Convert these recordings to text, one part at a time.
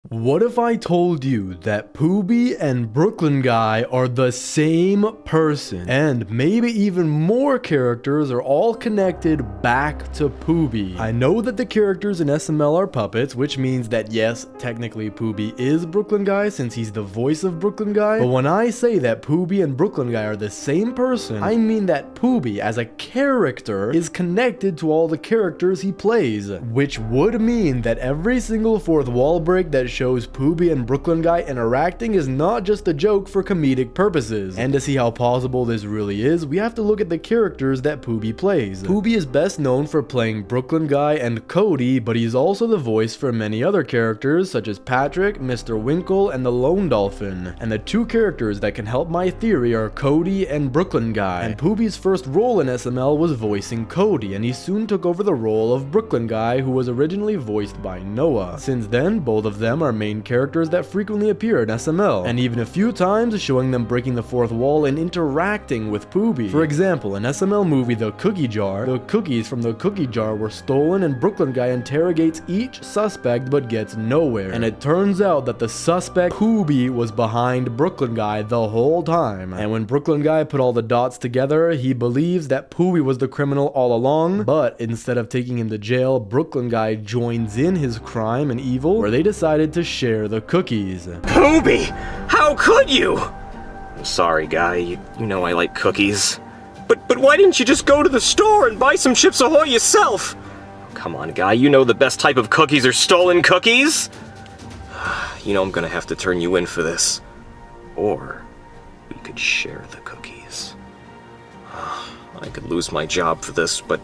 What if I told you that Pooby and Brooklyn Guy are the same person, and maybe even more characters are all connected back to Pooby? I know that the characters in SML are puppets, which means that yes, technically Pooby is Brooklyn Guy since he's the voice of Brooklyn Guy, but when I say that Pooby and Brooklyn Guy are the same person, I mean that Pooby as a character is connected to all the characters he plays, which would mean that every single fourth wall break that shows Pooby and Brooklyn Guy interacting is not just a joke for comedic purposes. And to see how plausible this really is, we have to look at the characters that Pooby plays. Pooby is best known for playing Brooklyn Guy and Cody, but he's also the voice for many other characters such as Patrick, Mr. Winkle, and the Lone Dolphin. And the two characters that can help my theory are Cody and Brooklyn Guy. And Pooby's first role in SML was voicing Cody, and he soon took over the role of Brooklyn Guy, who was originally voiced by Noah. Since then, both of them are main characters that frequently appear in SML, and even a few times showing them breaking the fourth wall and interacting with Pooby. For example, in SML movie The Cookie Jar, the cookies from the cookie jar were stolen and Brooklyn Guy interrogates each suspect but gets nowhere. And it turns out that the suspect Pooby was behind Brooklyn Guy the whole time. And when Brooklyn Guy put all the dots together, he believes that Pooby was the criminal all along, but instead of taking him to jail, Brooklyn Guy joins in his crime and evil, where they decided to share the cookies. Pooby! How could you? I'm sorry, Guy. You know I like cookies. But why didn't you just go to the store and buy some Chips Ahoy yourself? Come on, Guy. You know the best type of cookies are stolen cookies. You know I'm gonna have to turn you in for this. Or we could share the cookies. I could lose my job for this, but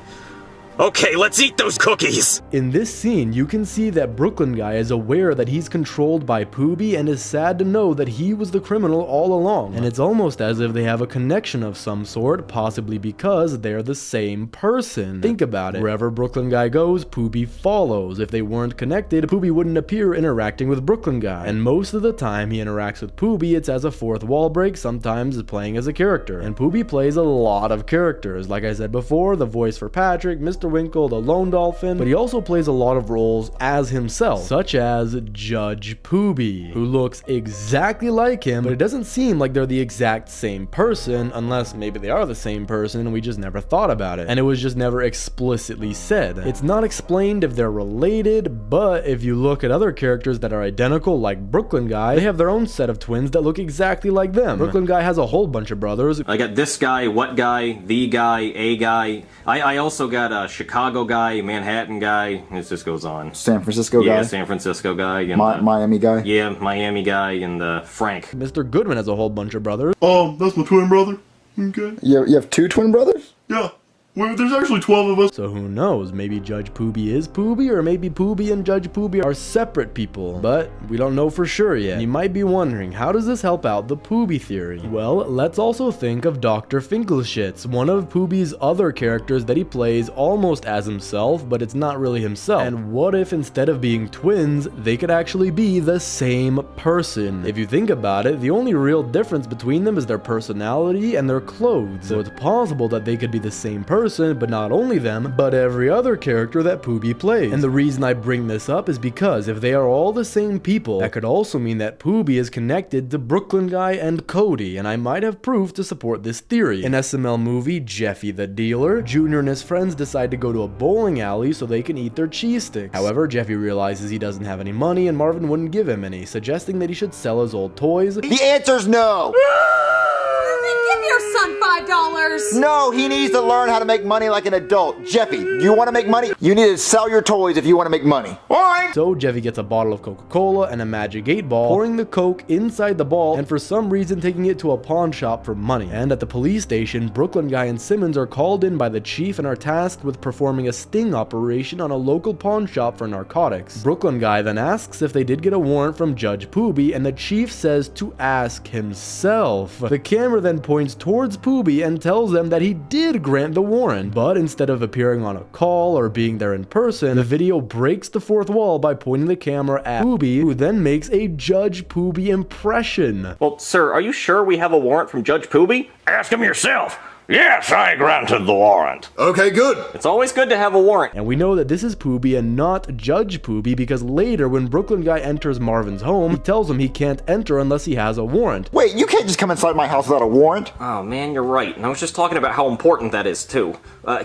okay, let's eat those cookies! In this scene, you can see that Brooklyn Guy is aware that he's controlled by Pooby and is sad to know that he was the criminal all along. And it's almost as if they have a connection of some sort, possibly because they're the same person. Think about it. Wherever Brooklyn Guy goes, Pooby follows. If they weren't connected, Pooby wouldn't appear interacting with Brooklyn Guy. And most of the time he interacts with Pooby, it's as a fourth wall break, sometimes playing as a character. And Pooby plays a lot of characters. Like I said before, the voice for Patrick, Mr. Winkle, the Lone Dolphin, but he also plays a lot of roles as himself, such as Judge Pooby, who looks exactly like him, but it doesn't seem like they're the exact same person, unless maybe they are the same person and we just never thought about it, and it was just never explicitly said. It's not explained if they're related, but if you look at other characters that are identical, like Brooklyn Guy, they have their own set of twins that look exactly like them. Brooklyn Guy has a whole bunch of brothers. I got this guy, what guy, the guy, a guy. I also got a Chicago guy, Manhattan guy. It just goes on. San Francisco guy? Yeah, San Francisco guy. And, Miami guy? Yeah, Miami guy and Frank. Mr. Goodman has a whole bunch of brothers. That's my twin brother. Okay. You have two twin brothers? Yeah. Well, there's actually 12 of us. So who knows, maybe Judge Pooby is Pooby, or maybe Pooby and Judge Pooby are separate people, but we don't know for sure yet. And you might be wondering, how does this help out the Pooby theory? Well, let's also think of Dr. Finkelschitz, one of Pooby's other characters that he plays almost as himself, but it's not really himself. And what if instead of being twins, they could actually be the same person? If you think about it, the only real difference between them is their personality and their clothes. So it's possible that they could be the same person, but not only them, but every other character that Pooby plays. And the reason I bring this up is because if they are all the same people, that could also mean that Pooby is connected to Brooklyn Guy and Cody, and I might have proof to support this theory. In SML movie Jeffy the Dealer, Junior and his friends decide to go to a bowling alley so they can eat their cheese sticks. However, Jeffy realizes he doesn't have any money and Marvin wouldn't give him any, suggesting that he should sell his old toys. The answer's no! Give your son $5! No, he needs to learn how to make money like an adult. Jeffy, you want to make money? You need to sell your toys if you want to make money. Alright! So Jeffy gets a bottle of Coca-Cola and a Magic 8 Ball, pouring the Coke inside the ball and for some reason taking it to a pawn shop for money. And at the police station, Brooklyn Guy and Simmons are called in by the chief and are tasked with performing a sting operation on a local pawn shop for narcotics. Brooklyn Guy then asks if they did get a warrant from Judge Pooby, and the chief says to ask himself. The camera then points towards Pooby and tells them that he did grant the warrant, but instead of appearing on a call or being there in person, the video breaks the fourth wall by pointing the camera at Pooby, who then makes a Judge Pooby impression. Well, sir, are you sure we have a warrant from Judge Pooby? Ask him yourself. Yes, I granted the warrant. Okay, good. It's always good to have a warrant. And we know that this is Pooby and not Judge Pooby because later when Brooklyn Guy enters Marvin's home, he tells him he can't enter unless he has a warrant. Wait, you can't just come inside my house without a warrant. Oh man, you're right. And I was just talking about how important that is too.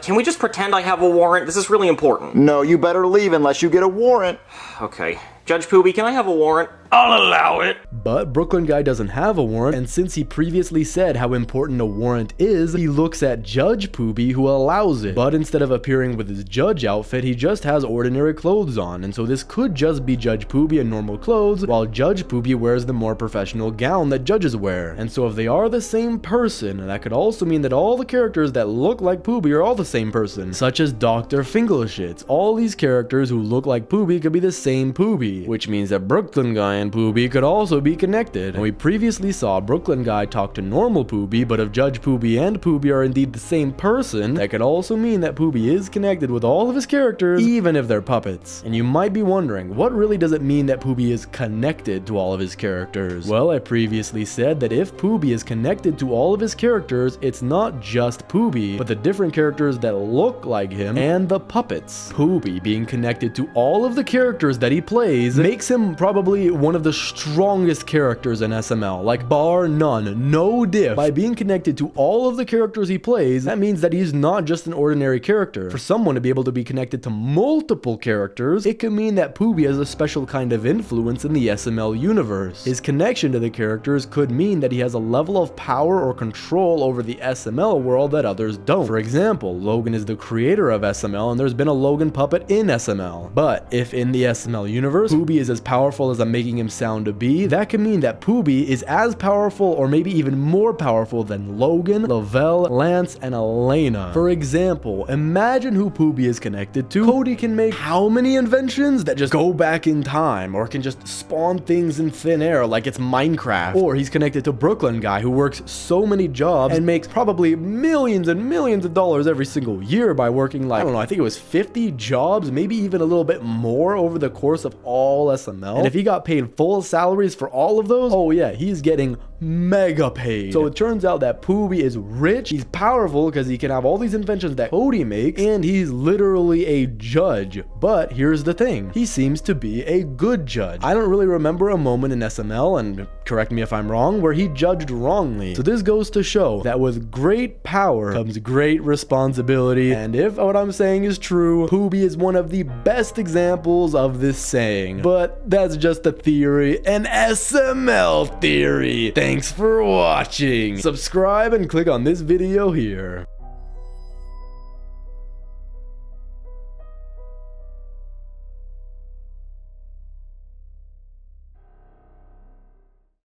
Can we just pretend I have a warrant? This is really important. No, you better leave unless you get a warrant. Okay. Judge Pooby, can I have a warrant? I'll allow it. But Brooklyn Guy doesn't have a warrant, and since he previously said how important a warrant is, he looks at Judge Pooby who allows it. But instead of appearing with his judge outfit, he just has ordinary clothes on, and so this could just be Judge Pooby in normal clothes, while Judge Pooby wears the more professional gown that judges wear. And so if they are the same person, that could also mean that all the characters that look like Pooby are all the same person, such as Dr. Fingelschitz. All these characters who look like Pooby could be the same Pooby, which means that Brooklyn Guy and Pooby could also be connected. And we previously saw Brooklyn Guy talk to normal Pooby, but if Judge Pooby and Pooby are indeed the same person, that could also mean that Pooby is connected with all of his characters, even if they're puppets. And you might be wondering, what really does it mean that Pooby is connected to all of his characters? Well, I previously said that if Pooby is connected to all of his characters, it's not just Pooby, but the different characters that look like him and the puppets. Pooby being connected to all of the characters that he plays makes him probably one of the strongest characters in SML, like bar none, no diff. By being connected to all of the characters he plays, that means that he's not just an ordinary character. For someone to be able to be connected to multiple characters, it could mean that Pooby has a special kind of influence in the SML universe. His connection to the characters could mean that he has a level of power or control over the SML world that others don't. For example, Logan is the creator of SML and there's been a Logan puppet in SML. But if in the SML universe, Pooby is as powerful as I'm making him sound to be, that could mean that Pooby is as powerful or maybe even more powerful than Logan, Lavelle, Lance, and Elena. For example, imagine who Pooby is connected to. Cody can make how many inventions that just go back in time, or can just spawn things in thin air like it's Minecraft. Or he's connected to Brooklyn Guy who works so many jobs and makes probably millions and millions of dollars every single year by working like, I don't know, I think it was 50 jobs, maybe even a little bit more over the course of all SML. And if he got paid full salaries for all of those, oh yeah, he's getting mega paid. So it turns out that Pooby is rich, he's powerful because he can have all these inventions that Cody makes, and he's literally a judge. But here's the thing, he seems to be a good judge. I don't really remember a moment in SML, and correct me if I'm wrong, where he judged wrongly. So this goes to show that with great power comes great responsibility, and if what I'm saying is true, Pooby is one of the best examples of this saying. But that's just a theory, an SML theory. Thanks for watching. Subscribe and click on this video here.